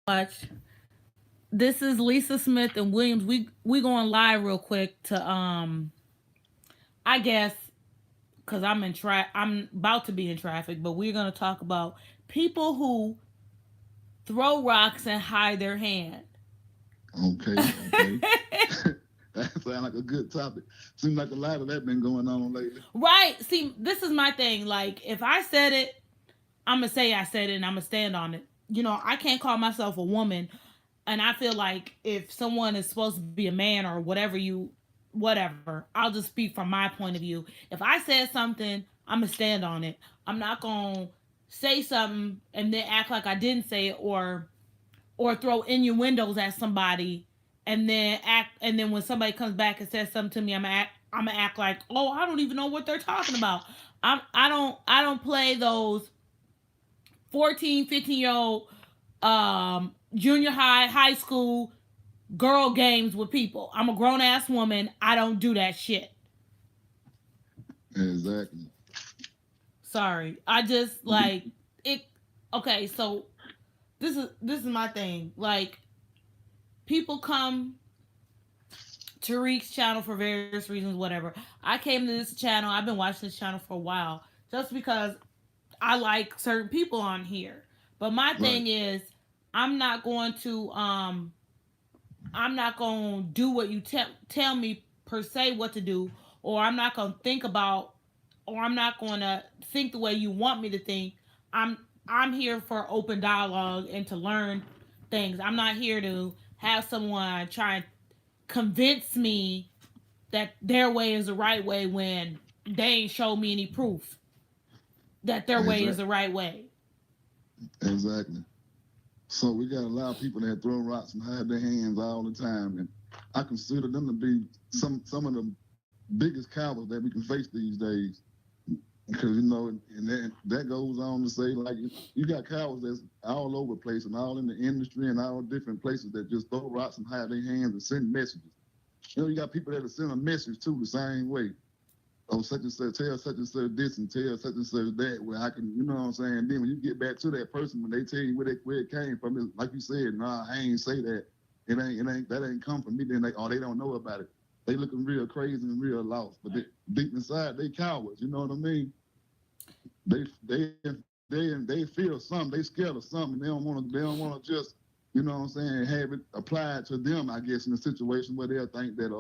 much. This is Lisa Smith and Williams. We going live real quick to I guess because I'm about to be in traffic, but we're gonna talk about people who throw rocks and hide their hand. Okay, okay. That sounds like a good topic. Seems like a lot of that been going on lately. Right. See, this is my thing. Like, if I said it, I'm gonna say I said it and I'm gonna stand on it. I can't call myself a woman, and I feel like if someone is supposed to be a man or whatever, I'll just speak from my point of view. If I said something, I'm gonna stand on it. I'm not gonna say something and then act like I didn't say it, or throw innuendos at somebody and then when somebody comes back and says something to me, I'm gonna act like, oh, I don't even know what they're talking about. I don't play those 14, 15-year old junior high school girl games with people. I'm a grown ass woman. I don't do that shit. Exactly. Sorry. I just like it. Okay, so this is my thing. Like, people come to Reek's channel for various reasons, whatever. I came to this channel. I've been watching this channel for a while just because I like certain people on here. But my Right. thing is, I'm not going to um I'm not going to do what you tell me per se what to do, or I'm not going to think the way you want me to think. I'm I'm here for open dialogue and to learn things. I'm not here to have someone try and convince me that their way is the right way when they ain't showed me any proof that their way is Exactly. the right way. Exactly. So we got a lot of people that throw rocks and hide their hands all the time, and I consider them to be some of the biggest cowards that we can face these days. Because and that goes on to say, like, you got cowards that's all over the place and all in the industry and all different places that just throw rocks and hide their hands and send messages. You got people that'll send a message too the same way. Oh, such and such, tell such and such this and tell such and such that, where I can, you know what I'm saying? Then when you get back to that person, when they tell you where it came from, it's like you said, nah, I ain't say that. That ain't come from me. Then they don't know about it. They looking real crazy and real lost, but deep inside, they cowards. You know what I mean? They feel something. They scared of something. They don't want to just, you know what I'm saying, have it applied to them. I guess in a situation where they'll think that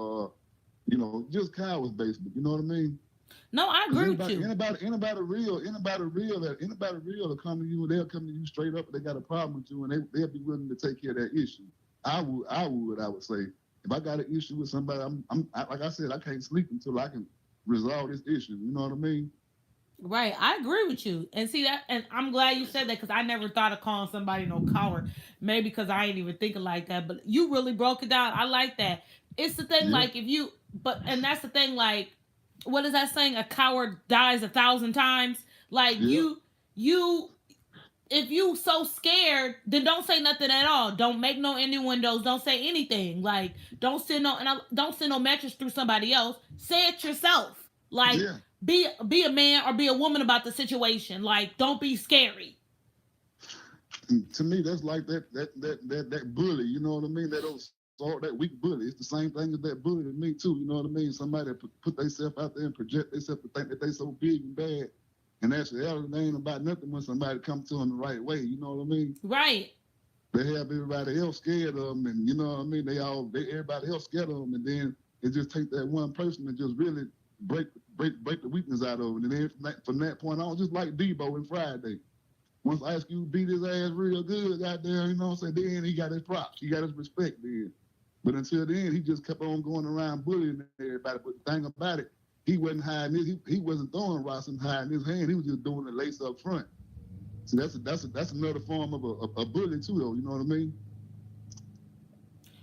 just cowards basically. You know what I mean? No, I Because agree with you. anybody real will come to you and they'll come to you straight up. They got a problem with you and they'll be willing to take care of that issue. I would say, if I got an issue with somebody, like I said, I can't sleep until I can resolve this issue. You know what I mean? Right, I agree with you. And see that, and I'm glad you said that because I never thought of calling somebody no coward. Maybe because I ain't even thinking like that. But you really broke it down. I like that. It's the thing, Yeah, like and that's the thing, like, what is that saying? A coward dies 1,000 times. Like yeah. you, if you so scared, then don't say nothing at all. Don't make no innuendos. Don't say anything. Like, don't send no message through somebody else. Say it yourself. Like, Yeah, be a man or be a woman about the situation. Like, don't be scary. to me, that's like that bully. You know what I mean? That weak bully. It's the same thing as that bully to me too. You know what I mean? Somebody that put themselves out there and project themselves to think that they so big and bad, and actually, they ain't about nothing when somebody comes to them the right way. You know what I mean? Right. They have everybody else scared of them, and you know what I mean. Everybody else scared of them, and then it just takes that one person to just really break break the weakness out of it. And then from that point on, just like Debo and Friday. Once Ice Cube beat his ass real good, goddamn, you know what I'm saying? Then he got his props. He got his respect then. But until then, he just kept on going around bullying everybody. But the thing about it, he wasn't hiding he wasn't throwing rocks and hiding his hand. He was just doing the lace up front. So that's another form of a bully too, though. You know what I mean?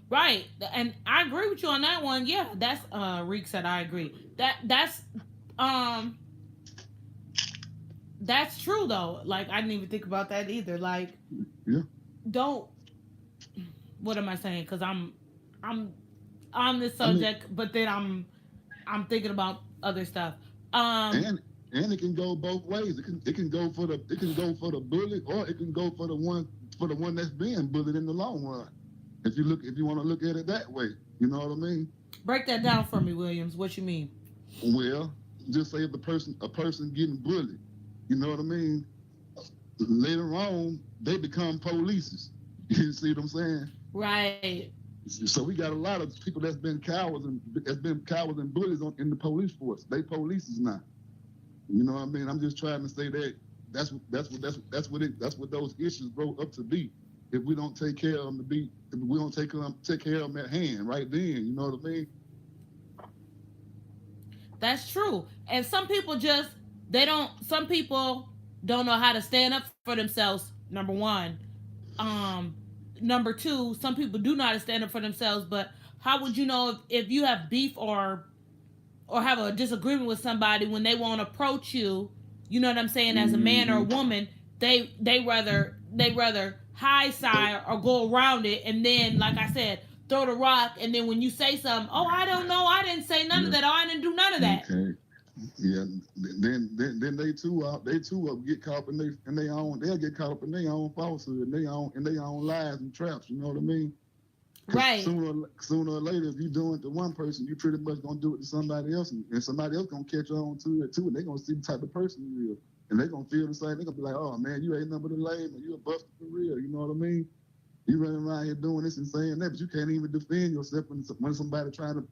Right. And I agree with you on that one. Yeah, that's Reek said I agree. Um that's true though. Like, I didn't even think about that either. Like, Yeah. don't what am I saying? Cuz I'm on this I mean, subject, but then I'm thinking about other stuff. Um and it can go both ways. It can go for the bully, or it can go for for the one that's being bullied in the long run. If you want to look at it that way, you know what I mean? Break that down for me, Williams. What you mean? Well, just say if a person getting bullied, you know what I mean? Later on, they become polices. You see what I'm saying? Right. So we got a lot of people that's been cowards and bullies in the police force. They polices now. You know what I mean? I'm just trying to say that that's what those issues grow up to be. If we don't take care of them if we don't take care of them at hand right then, you know what I mean? That's true. And some people don't know how to stand up for themselves, number one. Um Number two, some people do know how to stand up for themselves, but how would you know if you have beef or have a disagreement with somebody when they won't approach you, you know what I'm saying, as a man or a Mm-hmm. woman, they rather high side or go around it, and then like I said, throw the rock, and then when you say something, oh, I don't know, I didn't say none of Yeah. that, oh, I didn't do none of that. Okay. Yeah. Then they too get caught up in their own. They'll get caught up in their own falsehood, in their own lies and traps. You know what I mean? Because Right. sooner or later, if you do it to one person, you pretty much gonna do it to somebody else, and somebody else gonna catch on to it too, and they gonna see the type of person you is, and they gonna feel the same. They gonna be like, "Oh man, you ain't nothing but a lame, and you a buster for real." You know what I mean? You running around here doing this and saying that, but you can't even defend yourself when somebody trying to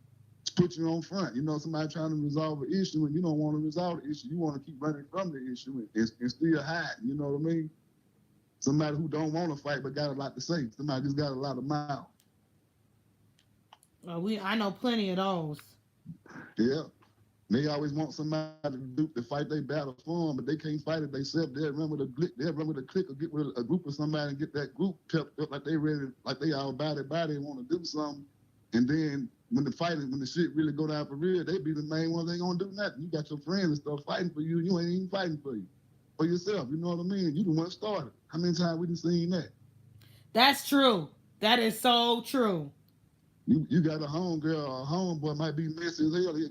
put you on front. You know, somebody trying to resolve an issue, and you don't want to resolve the issue. You want to keep running from the issue and still hiding. You know what I mean? Somebody who don't want to fight but got a lot to say. Somebody just got a lot of mouth. I know plenty of those. Yeah. They always want somebody to fight their battle for them, but they can't fight it themselves. They'll run with a clique or get with a group of somebody and get that group pepped up like they ready, like they all body and want to do something. And then when the shit really go down for real, they be the main ones that ain't gonna do nothing. You got your friends and stuff fighting for you, you ain't even fighting for yourself. You know what I mean? You the one started. How many times we done seen that? That's true. That is so true. You got a homegirl or a homeboy might be messy as hell. They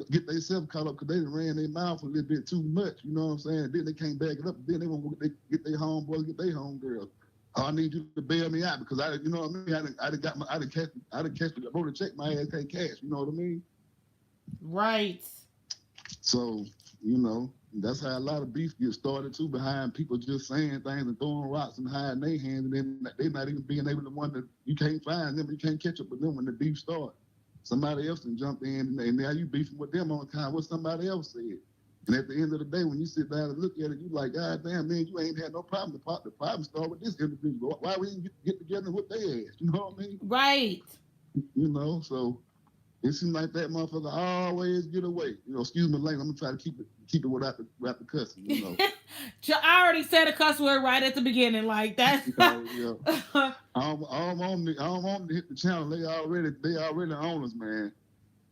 get themselves caught up because they done ran their mouth a little bit too much. You know what I'm saying? Then they can't back it up. Then they want to get their homeboys, get their homegirls. Oh, I need you to bail me out because you know what I mean. I done catch the road to check my ass can't cash. You know what I mean? Right. So you know that's how a lot of beef gets started too, behind people just saying things and throwing rocks and hiding their hands, and then they not even being able to wonder. You can't find them, you can't catch up with them when the beef starts. Somebody else can jump in, and now you beefing with them on time what somebody else said. And at the end of the day, when you sit down and look at it, you like, God damn, man, you ain't had no problem. The problem started with this individual. Why we didn't get together and whip their ass? You know what I mean? Right. You know, so it seems like that motherfucker always get away. You know, excuse me, Lane. I'm gonna try to keep it without the cussing. You know. I already said a cuss word right at the beginning, like that. Yeah. I don't want to hit the channel. They already own us, man.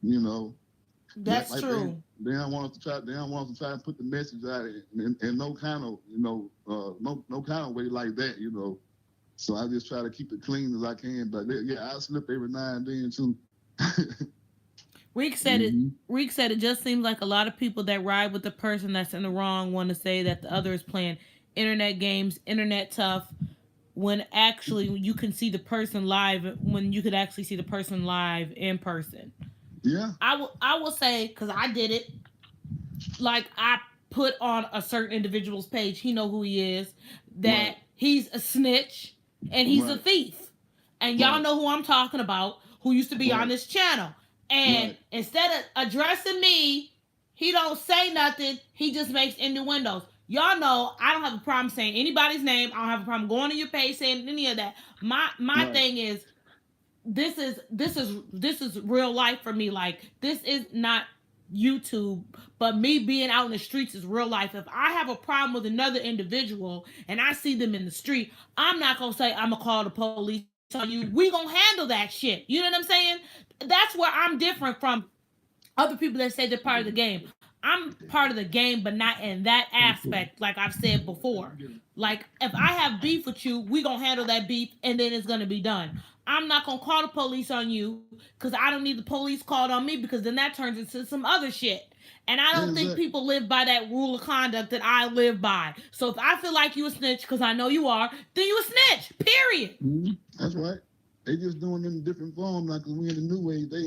You know. That's Like true. they don't want us to try. They don't want us to try and put the message out in no kind of no kind of way like that. You know. So I just try to keep it clean as I can. But yeah, I slip every now and then too. Reek said it. Mm-hmm. Reek said it just seems like a lot of people that ride with the person that's in the wrong want to say that the other is playing internet games, internet tough, when actually you can see the person live. When you could actually see the person live in person. Yeah. I will say, because I did it. Like, I put on a certain individual's page. He know who he is. That Right. he's a snitch and he's a Right. thief. And y'all Right. know who I'm talking about, who used to be on Right. this channel. And Right. instead of addressing me, he don't say nothing. He just makes innuendos. Y'all know I don't have a problem saying anybody's name. I don't have a problem going to your page saying any of that. My Right. thing is, this is real life for me. Like, this is not YouTube, but me being out in the streets is real life. If I have a problem with another individual and I see them in the street, I'm not gonna say I'm gonna call the police on you. We gonna handle that shit. You know what I'm saying? That's where I'm different from other people that say they're part of the game. I'm part of the game, but not in that aspect, like I've said before. Like, if I have beef with you, we gonna handle that beef and then it's gonna be done. I'm not gonna call the police on you because I don't need the police called on me, because then that turns into some other shit. And I don't think Exactly. people live by that rule of conduct that I live by. So if I feel like you a snitch, because I know you are, then you a snitch. Period. That's right. They just doing it in different form. Like we in the new age, they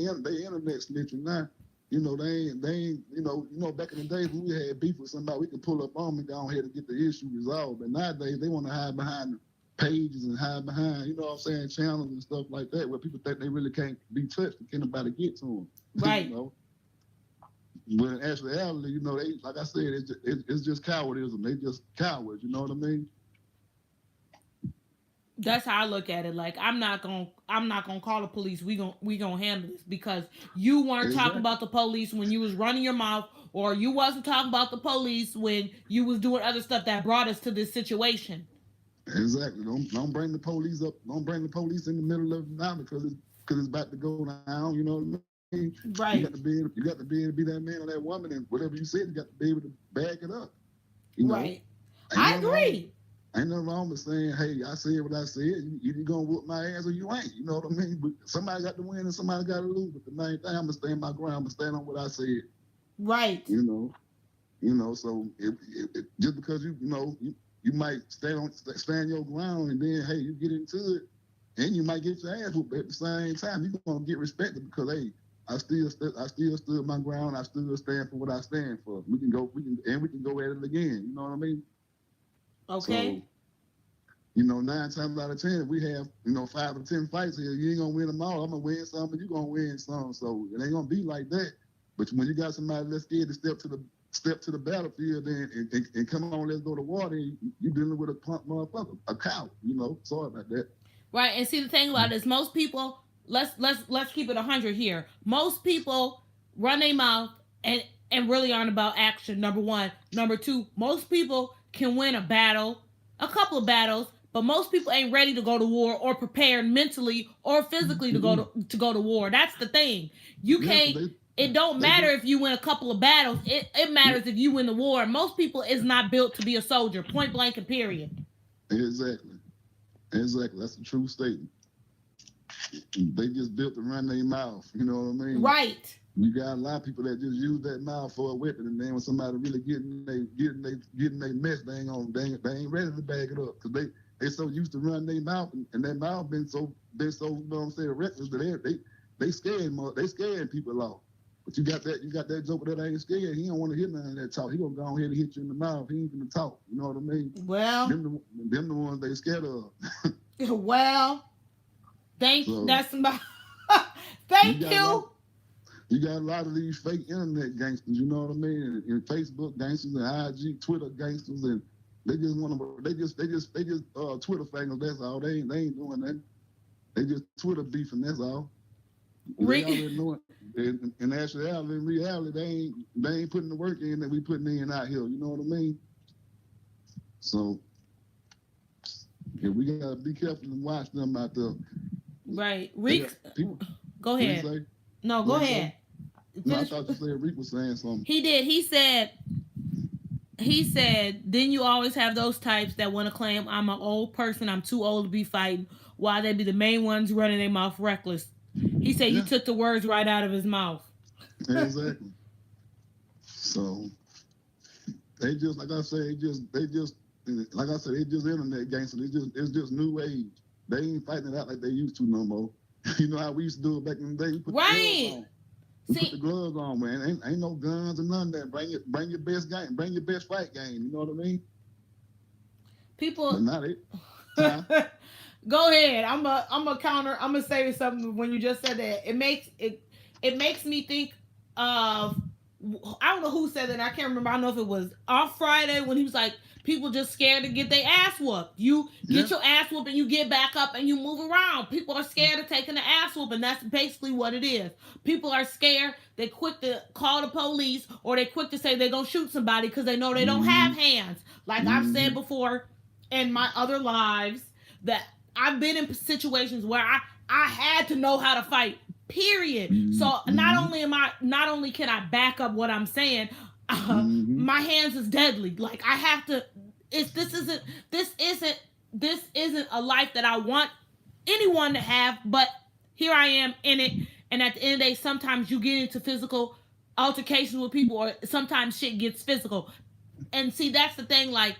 internet snitching now. They ain't. Back in the days when we had beef with somebody, we could pull up on me, go ahead and get the issue resolved. But nowadays, they want to hide behind pages and hide behind, channels and stuff like that, where people think they really can't be touched and can't nobody get to them. Right. When in actuality, they, like I said, it's just cowardism. They just cowards. You know what I mean? That's how I look at it. Like I'm not gonna call the police. We gonna handle this because you weren't talking Exactly. about the police when you was running your mouth, or you wasn't talking about the police when you was doing other stuff that brought us to this situation. Exactly. Don't bring the police up. Don't bring the police in the middle of the night because it's about to go down. You know what I mean? You got Right. to be able to be that man or that woman, and whatever you said, you got to be able to back it up. You know, Right. ain't I nothing wrong. agree. Ain't nothing wrong with saying, "Hey, I said what I said. You either gonna whoop my ass or you ain't." You know what I mean? But somebody got to win and somebody got to lose. But the main thing, I'm gonna stand my ground. I'm gonna stand on what I said. Right. You know. So just because you might stand your ground, and then hey, you get into it, and you might get your ass whooped. But at the same time, you're gonna get respected because hey, I still stood my ground. I still stand for what I stand for. We can go at it again. You know what I mean? Okay. So 9 times out of 10, we have 5 or 10 fights here. You ain't gonna win them all. I'm gonna win some, and you gonna win some. So it ain't gonna be like that. But when you got somebody that's scared to step to the battlefield and come on, let's go to war, then you dealing with a punk motherfucker, a cow. Sorry about that. Right. And see the thing about it is most people, let's keep it 100 here. Most people run their mouth and really aren't about action. Number one. Number two, most people can win a battle, a couple of battles, but most people ain't ready to go to war or prepared mentally or physically to go to war. That's the thing. You Yeah, can't. It don't they matter just if you win a couple of battles. It matters if you win the war. Most people is not built to be a soldier. Point blank and period. exactly. That's a true statement. They just built to run their mouth. You know what I mean? Right. You got a lot of people that just use that mouth for a weapon, and then when somebody really getting they mess, they ain't ready to bag it up because they so used to run their mouth, and their mouth been so reckless that they scared people off. But you got that joker that ain't scared. He don't want to hear none of that talk. He gonna go ahead and hit you in the mouth. He ain't gonna talk. You know what I mean? Well, Them the ones they scared of. well, So that's my you thank got a lot. you. You got a lot of these fake internet gangsters, you know what I mean? And Facebook gangsters and IG, Twitter gangsters, and they just want to. They just Twitter fangers. That's all. They ain't doing that. They just Twitter beefing. That's all. They already know it. In actuality, in reality, they ain't putting the work in that we putting in out here. You know what I mean? So yeah, we gotta be careful and watch them out there. Right. Reek, People, go what you ahead. say? No, go What you say? ahead. No, I Finish. thought you said Rick was saying something. He did. He said, then you always have those types that want to claim I'm an old person, I'm too old to be fighting, while they be the main ones running their mouth reckless. He said you Yeah, took the words right out of his mouth. exactly. So they just like I said, they just like I said, it's just internet gangsters. It's just new age. They ain't fighting it out like they used to no more. You know how we used to do it back in the day? We put the gloves Right. on. We put the See, gloves on, man. Ain't no guns or none of that. Bring your best game. Bring your best fight game. You know what I mean? But people not it. Huh? go ahead. I'm a counter. I'm gonna say something when you just said that. It makes me think of, I don't know who said that. I can't remember. I don't know if it was off Friday when he was like, people just scared to get their ass whooped. You Yeah. get your ass whooped and you get back up and you move around. People are scared of taking the ass whooping. That's basically what it is. People are scared. They quick to call the police, or they quick to say they're gonna shoot somebody because they know they don't Mm-hmm. have hands. Like I've said Mm-hmm. before in my other lives, that I've been in situations where I had to know how to fight. Period. So Mm-hmm. not only can I back up what I'm saying, Mm-hmm. my hands is deadly. Like I have to. It's this isn't this isn't a life that I want anyone to have. But here I am in it, and at the end of the day, sometimes you get into physical altercations with people, or sometimes shit gets physical. And see, that's the thing. Like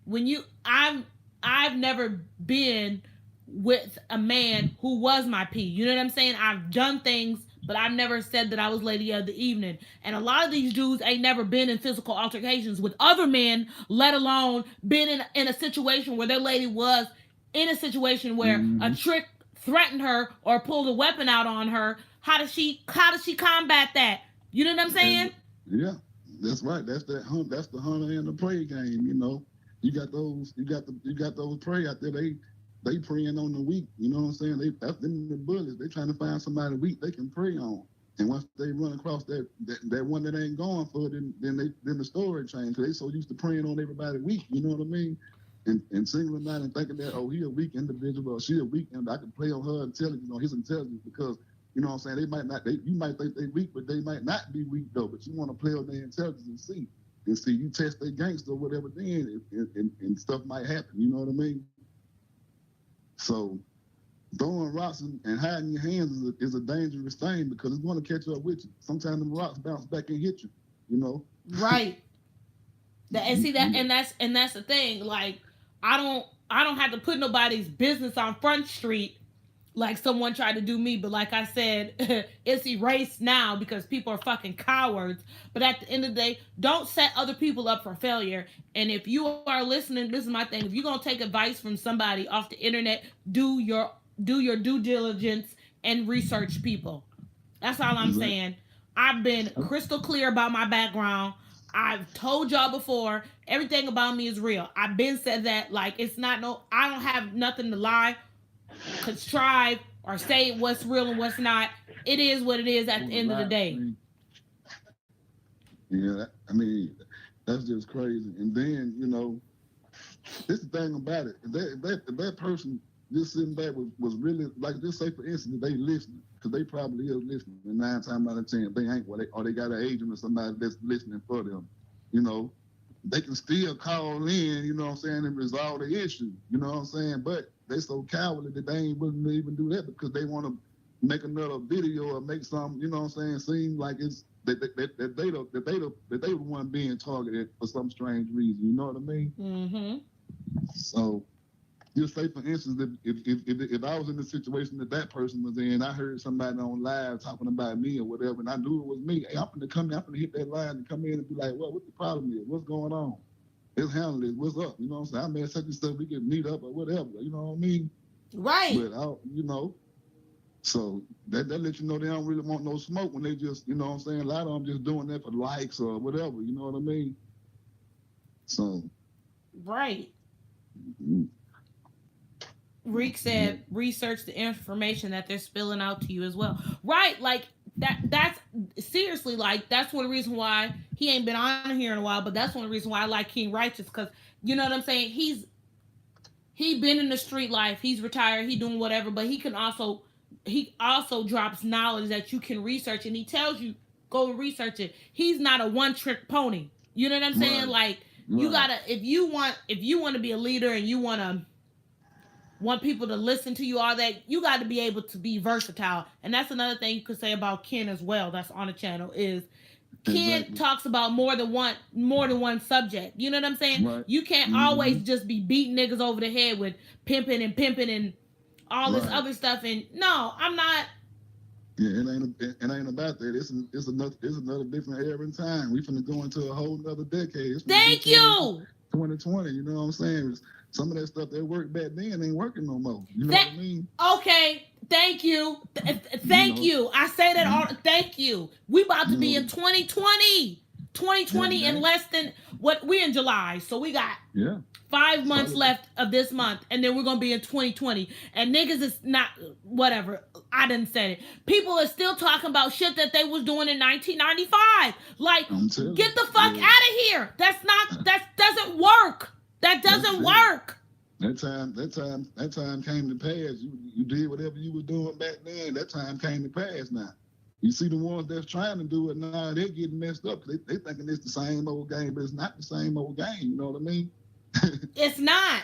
when you, I've never been with a man who was my P. You know what I'm saying? I've done things, but I've never said that I was lady of the evening. And a lot of these dudes ain't never been in physical altercations with other men, let alone been in a situation where their lady was in a situation where a Mm-hmm. trick threatened her or pulled a weapon out on her. How does she combat that? You know what I'm saying? And yeah, that's right. That's that hunt. That's the hunter and the prey game. You know, you got those. You got those prey out there. They preying on the weak. You know what I'm saying? That's them the bullies. They trying to find somebody weak they can prey on. And once they run across that one that ain't going for it, then the story change. Cause they so used to preying on everybody weak. You know what I mean? And singling out and thinking that, oh, he a weak individual or she a weak, and I can play on her intelligence, his intelligence, because you know what I'm saying, they might not, you might think they weak, but they might not be weak though. But you want to play on their intelligence and see you test their gangster or whatever, then and stuff might happen. You know what I mean? So throwing rocks and hiding your hands is a dangerous thing because it's going to catch up with you. Sometimes the rocks bounce back and hit you. You know? Right. And see that, and that's the thing. Like, I don't have to put nobody's business on Front Street like someone tried to do me. But like I said, it's erased now because people are fucking cowards. But at the end of the day, don't set other people up for failure. And if you are listening, this is my thing. If you're gonna take advice from somebody off the internet, do your due diligence and research people. That's all I'm Exactly. saying. I've been crystal clear about my background. I've told y'all before, everything about me is real. I've been said that, like, it's not no, I don't have nothing to lie, contrive, or say what's real and what's not. It is what it is at the end of the day. Yeah, I mean, that's just crazy. And then, you know, this is the thing about it. If that person just sitting back was really, like, just say for instance, they listening, because they probably is listening. And 9 times out of 10, they ain't, or they got an agent or somebody that's listening for them. You know, they can still call in, you know what I'm saying, and resolve the issue. You know what I'm saying? But they so cowardly that they ain't willing to even do that because they want to make another video or make some, you know what I'm saying, seem like it's that they the one being targeted for some strange reason. You know what I mean? Mm-hmm. So just say for instance, if I was in the situation that person was in, I heard somebody on live talking about me or whatever, and I knew it was me. Hey, I'm gonna come in, I'm gonna hit that line and come in and be like, well, what the problem is? What's going on? Let's handle it. What's up? You know what I'm saying? I mean, such and stuff, we can meet up or whatever. You know what I mean? Right. But you know, so that lets you know they don't really want no smoke when they just, you know what I'm saying? A lot of them just doing that for likes or whatever. You know what I mean? So. Right. Mm, Reek said research the information that they're spilling out to you as well. Right, like that's seriously, like, that's one reason why he ain't been on here in a while, but that's one reason why I like King Righteous, because you know what I'm saying? He been in the street life, he's retired, he doing whatever, but he also drops knowledge that you can research, and he tells you go research it. He's not a one trick pony. You know what I'm saying? right, Like, you right. gotta, if you want to be a leader and you want people to listen to you, all that, you got to be able to be versatile. And that's another thing you could say about Ken as well, that's on the channel, is Ken Exactly. talks about more than one subject. You know what I'm saying? Right. You can't Mm-hmm. always just be beating niggas over the head with pimping and all this Right. other stuff. And no, I'm not. Yeah, it ain't about that. It's another different era in time. We finna go into a whole other decade. It's finna be Thank 20, you. 2020. You know what I'm saying? Some of that stuff that worked back then ain't working no more. You know That what I mean? okay. Thank you. You Thank know, you. I say that you, all. Thank you. We about to you be know, in 2020. yeah, 2020 in man. less than what we in July. So we got Yeah. 5 months Solid. left of this month, and then we're gonna be in 2020. And niggas is not whatever. I didn't say it. People are still talking about shit that they was doing in 1995. Like, I'm telling get the fuck you. out of here. That's not. That doesn't work. That That's doesn't it. work. That time came to pass. You did whatever you were doing back then. That time came to pass now. You see the ones that's trying to do it now, they're getting messed up. They thinking it's the same old game, but it's not the same old game. You know what I mean? It's not.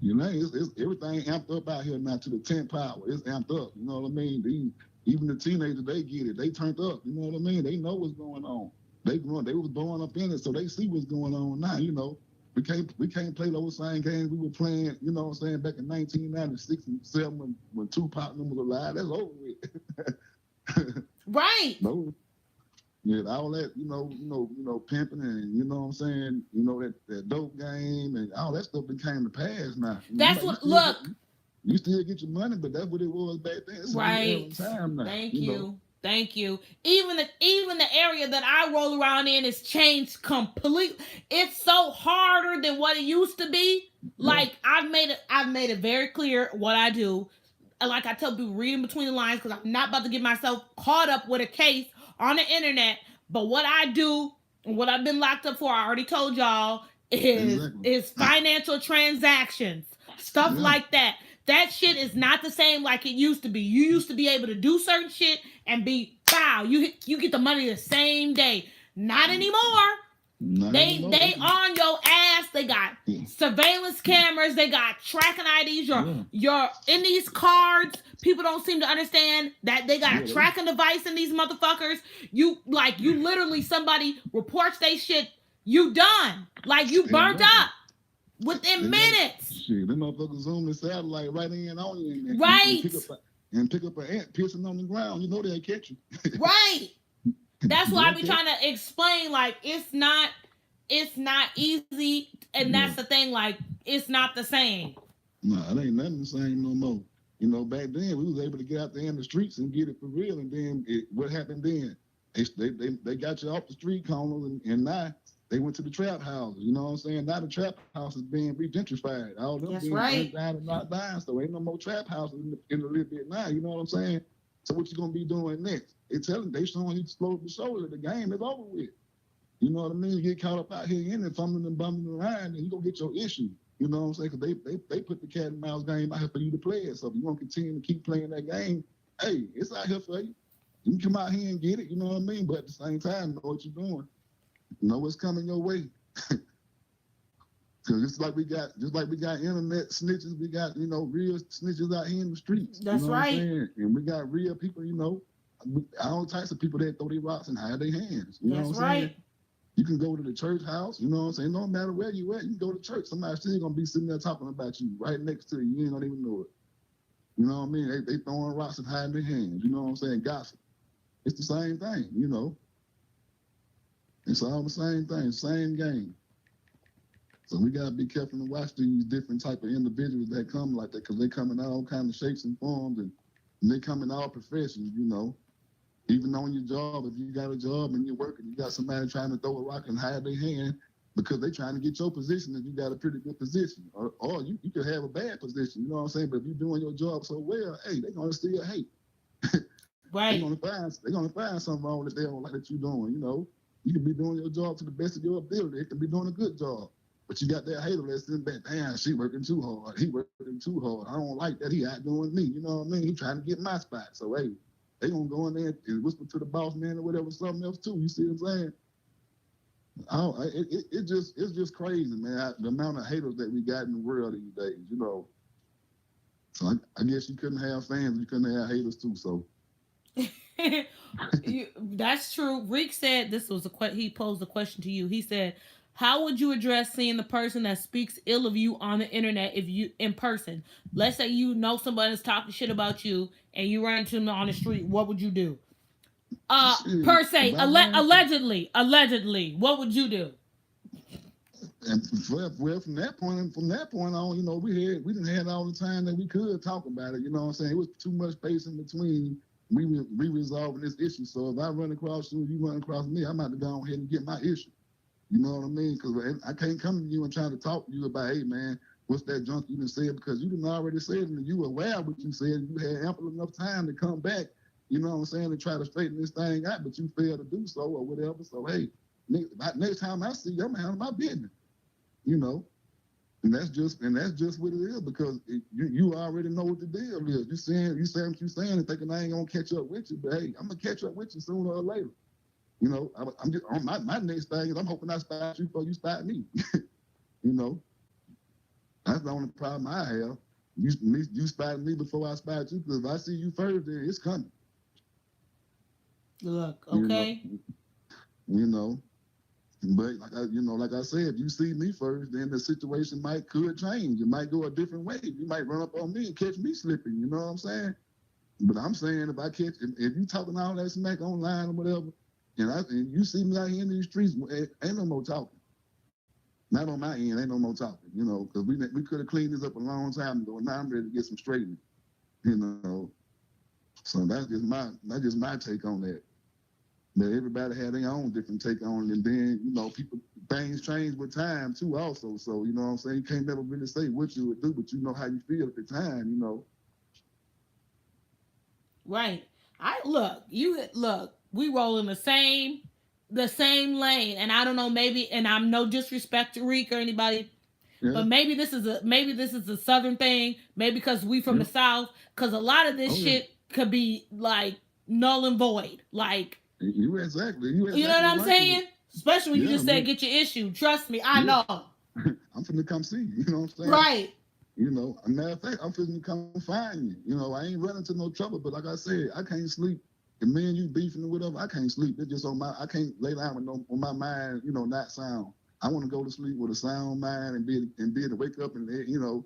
You know, it's everything amped up out here now to the 10th power. It's amped up. You know what I mean? Even the teenagers, they get it. They turned up. You know what I mean? They know what's going on. They was born up in it, so they see what's going on now. You know, we can't play those same games we were playing. You know what I'm saying? Back in 1996 and 7 when Tupac was alive. That's over with. Right. No. Yeah, all that, pimping and you know what I'm saying, that dope game and all that stuff became the past now. That's what look. You still get your money, but that's what it was back then. It's right. A time now. Thank you. Thank you. Even the area that I roll around in has changed completely. It's so harder than what it used to be. Like I've made it very clear what I do. Like I tell people, reading between the lines because I'm not about to get myself caught up with a case on the internet. But what I do and what I've been locked up for, I already told y'all, is financial transactions, stuff like that. That shit is not the same like it used to be. You used to be able to do certain shit and be wow, you get the money the same day. Not anymore. They on your ass. They got surveillance cameras. They got tracking IDs. You're in these cards. People don't seem to understand that they got a tracking device in these motherfuckers. You literally somebody reports they shit. You done. Like you burnt up within minutes. Shit, them motherfuckers zoom the satellite right in on you. Right. And pick up an ant pissing on the ground. You know they'll catch you. Right. That's why I be trying to explain. Like it's not easy, and that's the thing. Like it's not the same. No, it ain't nothing the same no more. You know, back then we was able to get out there in the streets and get it for real. And then what happened then? They got you off the street corners, and now they went to the trap houses. You know what I'm saying? Now the trap house is being re-gentrified. All them being burnt down and knocked down. So ain't no more trap houses in a little bit now. You know what I'm saying? So what you gonna be doing next? They showing you slow the show that the game is over with. You know what I mean? You get caught up out here in it, fumbling and bumbling around, and you gonna get your issue. You know what I'm saying? Because they put the cat and mouse game out here for you to play it. So if you want to continue to keep playing that game, hey, it's out here for you. You can come out here and get it. You know what I mean? But at the same time, know what you're doing. Know what's coming your way. Cause just like we got internet snitches, we got real snitches out here in the streets. That's right. And we got real people, all types of people that throw their rocks and hide their hands. You know what I'm saying? You can go to the church house, you know what I'm saying? No matter where you at, you can go to church. Somebody's still gonna be sitting there talking about you right next to you. You ain't gonna even know it. You know what I mean? They throwing rocks and hiding their hands. You know what I'm saying? Gossip. It's the same thing, It's all the same thing, same game. So we gotta be careful to watch these different type of individuals that come like that, because they come in all kinds of shapes and forms, and they come in all professions, Even on your job, if you got a job and you're working, you got somebody trying to throw a rock and hide their hand because they're trying to get your position if you got a pretty good position. Or you could have a bad position, you know what I'm saying? But if you're doing your job so well, hey, they're gonna still hate. Right. They're gonna find something wrong that they don't like that you're doing, You can be doing your job to the best of your ability. They can be doing a good job. But you got that hater that's sitting back, damn, she working too hard. He working too hard. I don't like that. He outdoing me. You know what I mean? He trying to get my spot. So, hey, they gonna go in there and whisper to the boss man or whatever, something else too. You see what I'm saying? It's just crazy, man. The amount of haters that we got in the world these days, So I guess you couldn't have fans, you couldn't have haters too. So that's true. Rick said he posed a question to you. He said, how would you address seeing the person that speaks ill of you on the internet if you in person? Let's say somebody's talking shit about you and you run into them on the street. What would you do? Per se, allegedly, what would you do? And from that point on, we didn't have all the time that we could talk about it. You know what I'm saying? It was too much space in between. We resolving this issue. So if I run across you, you run across me, I'm about to go ahead and get my issue. You know what I mean? Because I can't come to you and try to talk to you about, hey, man, what's that junk you done said? Because you done already said it and you were aware of what you said. And you had ample enough time to come back, you know what I'm saying, to try to straighten this thing out, but you failed to do so or whatever. So, hey, next time I see you, I'm handling my business, And that's just what it is, because you already know what the deal is. You saying what you saying and thinking I ain't going to catch up with you, but, hey, I'm going to catch up with you sooner or later. I'm just on my next thing is I'm hoping I spot you before you spot me. That's the only problem I have. You spot me before I spot you, because if I see you first, then it's coming. Look, You know, okay. you know. But like I said, if you see me first, then the situation could change. It might go a different way. You might run up on me and catch me slipping. You know what I'm saying? But I'm saying if you talking all that smack online or whatever, and you see me out here in these streets, ain't no more talking. Not on my end, ain't no more talking. Because we could have cleaned this up a long time ago. And now I'm ready to get some straightening. You know, so that's just my take on that. But everybody had their own different take on it. And then, people things change with time too also. So, you know what I'm saying? You can't never really say what you would do, but you know how you feel at the time. Right. I look, you look, we roll in the same lane. And I don't know, maybe, and I'm no disrespect to Reek or anybody, Yeah, but maybe this is a southern thing. Maybe because we from the yeah. south. Because a lot of this Oh yeah. shit could be like null and void. Like, You you know what exactly I'm right. saying? Especially when you Yeah, just said man. get your issue. Trust me, I Yeah. know. I'm finna come see you. You know what I'm saying? Right. A matter of fact, I'm finna come find you. I ain't running to no trouble, but like I said, I can't sleep. If me and you beefing or whatever, I can't sleep. It's just I can't lay down with on my mind, not sound. I want to go to sleep with a sound mind and be able to wake up and be able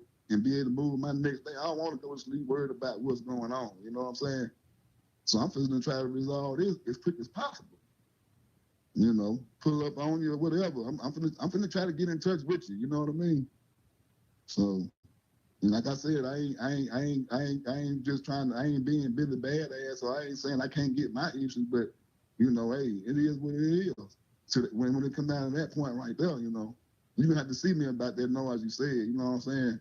to move my next day. I don't want to go to sleep worried about what's going on. You know what I'm saying? So I'm finna try to resolve this as quick as possible. Pull up on you or whatever. I'm finna try to get in touch with you. You know what I mean? So, and like I said, I ain't just trying to, I ain't being Billy Badass, so I ain't saying I can't get my issues, but hey, it is what it is. So when it come down to that point right there, you gonna have to see me about that. No, as you said, you know what I'm saying?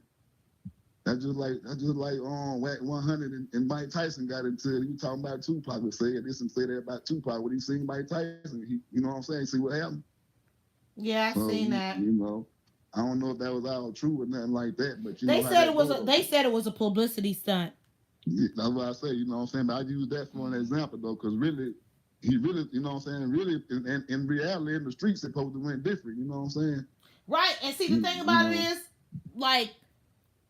That's just like Whack 100 and Mike Tyson got into it. You talking about Tupac would say this and say that about Tupac. When he seen Mike Tyson, you know what I'm saying? See what happened? Yeah, I So seen that. I don't know if that was all true or nothing like that, but you They know how said it that was a goes. they said it was a publicity stunt. Yeah, that's what I say, you know what I'm saying? But I use that for an example though, because really, he really, you know what I'm saying, really in reality in the streets supposed to went different, you know what I'm saying? Right. And see, the You, thing you about it know, is, like,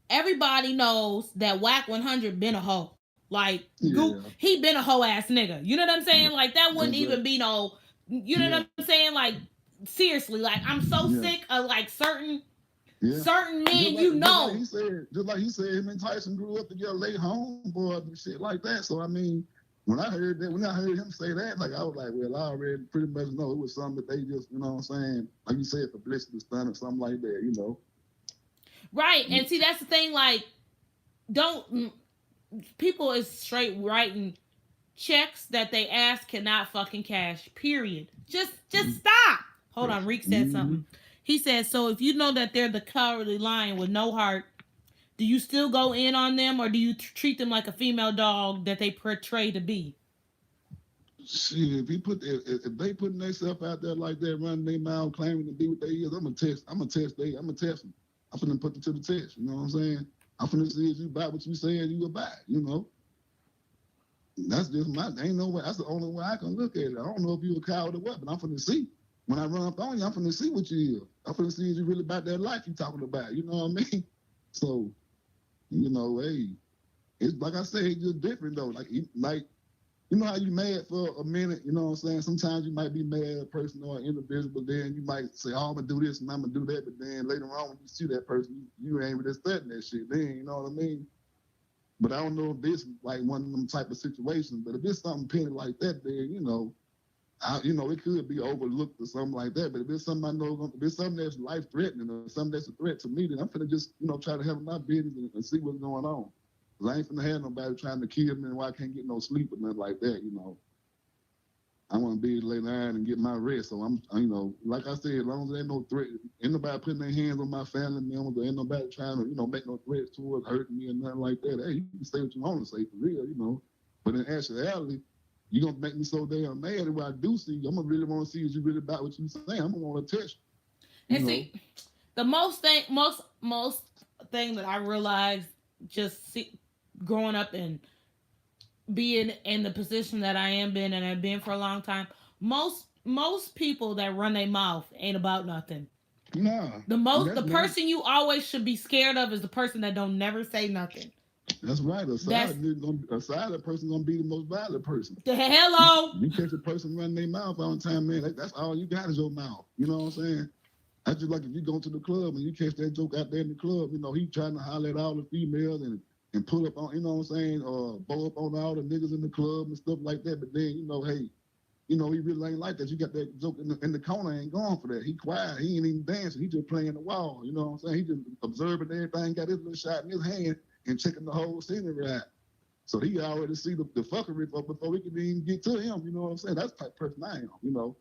everybody knows that Whack 100 been a hoe. Like, yeah, he been a hoe ass nigga. You know what I'm saying? Like, that wouldn't even exactly. be no. You know what Yeah, I'm saying? Like, seriously, like, I'm so yeah, sick of like certain yeah. certain Just men. like You just like know. he said, him and Tyson grew up together, late homeboys and shit like that. So I mean, when I heard him say that, like I was like, well, I already pretty much know it was something that they just, you know what I'm saying, like you said, publicity stunt or something like that. Right. And see, that's the thing. Like, don't people is straight writing checks that they ask cannot fucking cash. Period. Just stop. Hold on, Reek said Mm-hmm. something. He said, so if you know that they're the cowardly lion with no heart, do you still go in on them or do you treat them like a female dog that they portray to be? Shit, if they putting themselves out there like that, running their mouth, claiming to be what they is, I'm gonna test them. I'm finna put them to the test. You know what I'm saying? I'm finna see if you buy what you saying you will buy. That's just ain't no way. That's the only way I can look at it. I don't know if you a coward or what, but I'm finna see. When I run up on you, I'm finna see what you is. I'm finna see if you really about that life you talking about. You know what I mean? So, hey, it's like I say, it's just different though. Like how you mad for a minute, you know what I'm saying? Sometimes you might be mad at a person or an individual, but then you might say, oh, I'm gonna do this and I'm gonna do that, but then later on when you see that person, you ain't really studying that shit then, you know what I mean? But I don't know if this like one of them type of situations, but if it's something petty like that, then, it could be overlooked or something like that. But if it's something I know, if it's something that's life threatening or something that's a threat to me, then I'm gonna just, try to handle my business and see what's going on. Cause I ain't finna have nobody trying to kill me and why I can't get no sleep or nothing like that. I want to be able to lay down and get my rest. So like I said, as long as there ain't no threat, ain't nobody putting their hands on my family members, or ain't nobody trying to, make no threats towards hurting me or nothing like that. Hey, you can say what you want to say for real. But in actuality, you gonna make me so damn mad that when I do see you, I'm gonna really want to see is you really about what you saying. I'm gonna want to touch you. And see, the most thing that I realized just growing up and being in the position that I am in and have been for a long time, most people that run their mouth ain't about nothing. Nah, The that's not. person you always should be scared of is the person that don't never say nothing. That's right. That's A silent person gonna be the most violent person. the hello. You catch a person running their mouth all the time, man. That's all you got is your mouth. You know what I'm saying? That's just like if you go to the club and you catch that joke out there in the club, he trying to holler at all the females and pull up on, you know what I'm saying, or bow up on all the niggas in the club and stuff like that. But then, hey, he really ain't like that. You got that joke in the corner, ain't going for that. He quiet. He ain't even dancing. He just playing the wall. You know what I'm saying? He just observing everything, got his little shot in his hand and checking the whole scenery out. So he already see the fuckery before we can even get to him. You know what I'm saying? That's the type of person I am.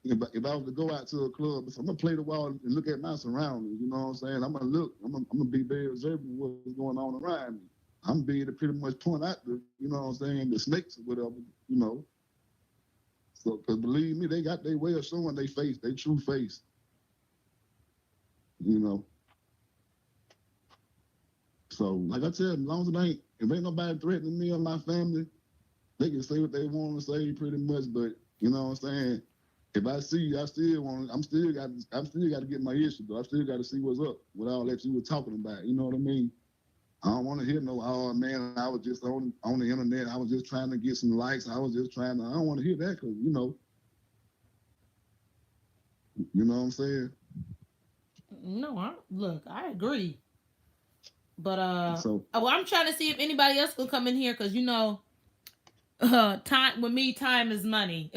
If I was to go out to a club, I'm gonna play the wall and look at my surroundings. You know what I'm saying? I'm gonna be very observant of what's going on around me. I'm being to pretty much point out the snakes or whatever. So, because believe me, they got their way of showing their face, their true face. So, like I said, as long as if ain't nobody threatening me or my family, they can say what they want to say pretty much. But you know what I'm saying? If I see, I'm still got to get my issue though. I still got to see what's up with all that you were talking about. You know what I mean? I don't want to hear no, oh man, I was just on the internet. I was just trying to get some likes. I don't want to hear that because, you know what I'm saying? No, look, I agree. But I'm trying to see if anybody else will come in here because time with me, time is money.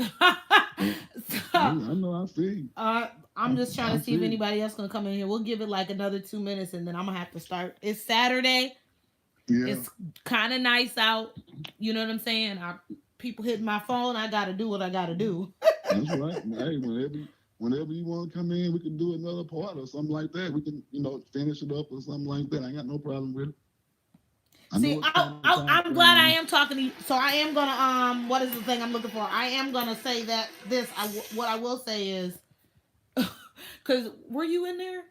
I know, I see. I'm just trying to see if anybody else gonna come in here. We'll give it like another 2 minutes and then I'm gonna have to start. It's Saturday. Yeah. It's kind of nice out. You know what I'm saying? People hitting my phone. I gotta do what I gotta do. That's right. Hey, whenever you want to come in, we can do another part or something like that. We can, finish it up or something like that. I ain't got no problem with it. See, I'm glad I am talking to you. So I am gonna what is the thing I'm looking for? I am gonna say that what I will say is, because were you in there?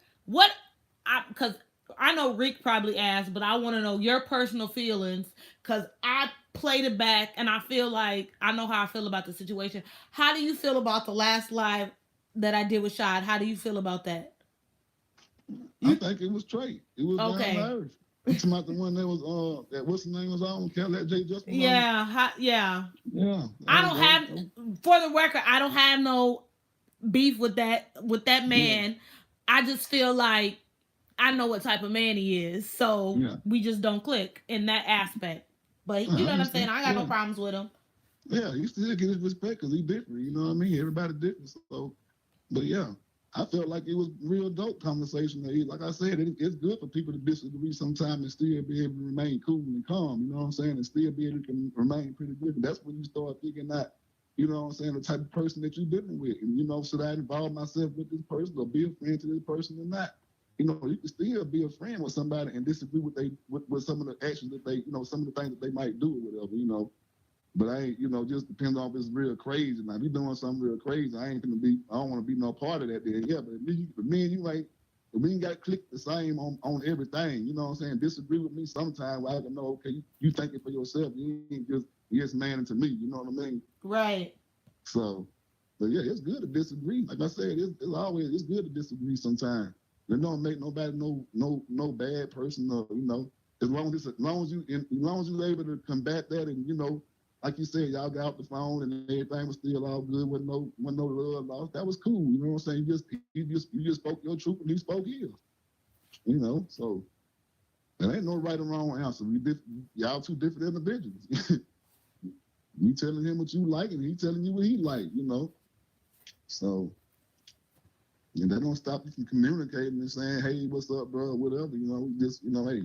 Because I know Rick probably asked, but I want to know your personal feelings because I played it back and I feel like I know how I feel about the situation. How do you feel about the last live that I did with Shad? How do you feel about that? I think it was straight. It was okay. Down to earth. It's about the one that was what's the name was on? Cadillac J just yeah. Yeah. I don't have for the record, I don't have no beef with that man. Yeah. I just feel like I know what type of man he is. So we just don't click in that aspect. But you know what I'm saying? I got no problems with him. Yeah, he still get his respect because he's different. You know what I mean? Everybody different. So, but yeah. I felt like it was real dope conversation. Like I said, it's good for people to disagree sometimes and still be able to remain cool and calm, you know what I'm saying, and still be able to remain pretty good. And that's when you start figuring out, you know what I'm saying, the type of person that you're dealing with. And, should I involve myself with this person or be a friend to this person or not? You can still be a friend with somebody and disagree with some of the actions that they, some of the things that they might do or whatever, But I ain't, just depends on if it's real crazy. Now, if you're doing something real crazy, I don't want to be no part of that then. Yeah, but me and you we ain't got to click the same on everything. You know what I'm saying? Disagree with me sometimes where I can know, okay, you think it for yourself. You ain't just yes man to me. You know what I mean? Right. So, but yeah, it's good to disagree. Like I said, it's good to disagree sometimes. It don't make nobody no bad person or, as long as you're able to combat that and, like you said, y'all got off the phone and everything was still all good with no love lost. That was cool. You know what I'm saying? You just spoke your truth and he spoke his. So there ain't no right or wrong answer. Y'all two different individuals. You telling him what you like and he telling you what he like, So and that don't stop you from communicating and saying, hey, what's up, bro, whatever, just, hey.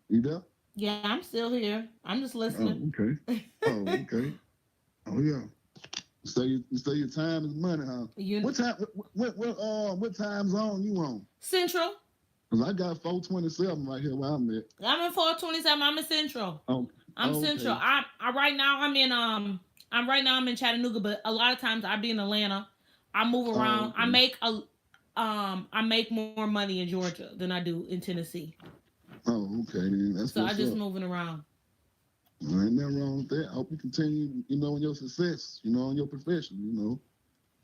You there? Yeah, I'm still here. I'm just listening. Oh, okay. Oh, yeah. So you say your time is money, huh? What time zone you on? Central. Cause I got 427 right here where I'm at. I'm in 427. I'm in Central. Oh, I'm Central. I right now I'm in Chattanooga, but a lot of times I be in Atlanta. I move around. Okay. I make more money in Georgia than I do in Tennessee. Oh, okay. That's so I just moving around. There ain't nothing wrong with that. I hope you continue, in your success, in your profession,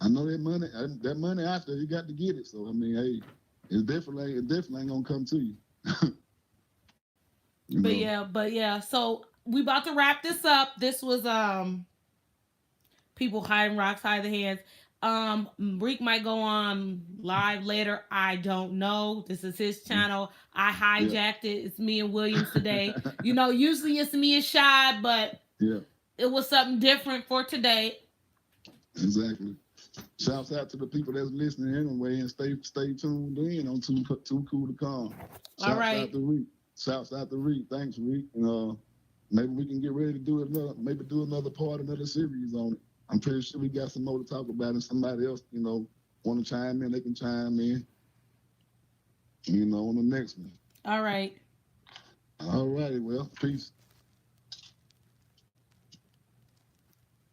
I know that money out there, you got to get it. So, I mean, hey, it definitely ain't going to come to you. You know. But yeah. So we about to wrap this up. This was people hiding rocks, hide their hands. Reek might go on live later. I don't know. This is his channel. I Yeah. hijacked it. It's me and Williams today. You know, usually it's me and Shy, but Yeah. it was something different for today. Exactly. Shouts out to the people that's listening anyway, and stay tuned in on Too Cool to Calm. All Shouts right. out to Reek. Shouts out to Reek. Thanks, Reek. Maybe we can get ready to do another, maybe do another part, another series on it. I'm pretty sure we got some more to talk about, and somebody else, want to chime in, they can chime in, on the next one. All right. All righty, well, peace.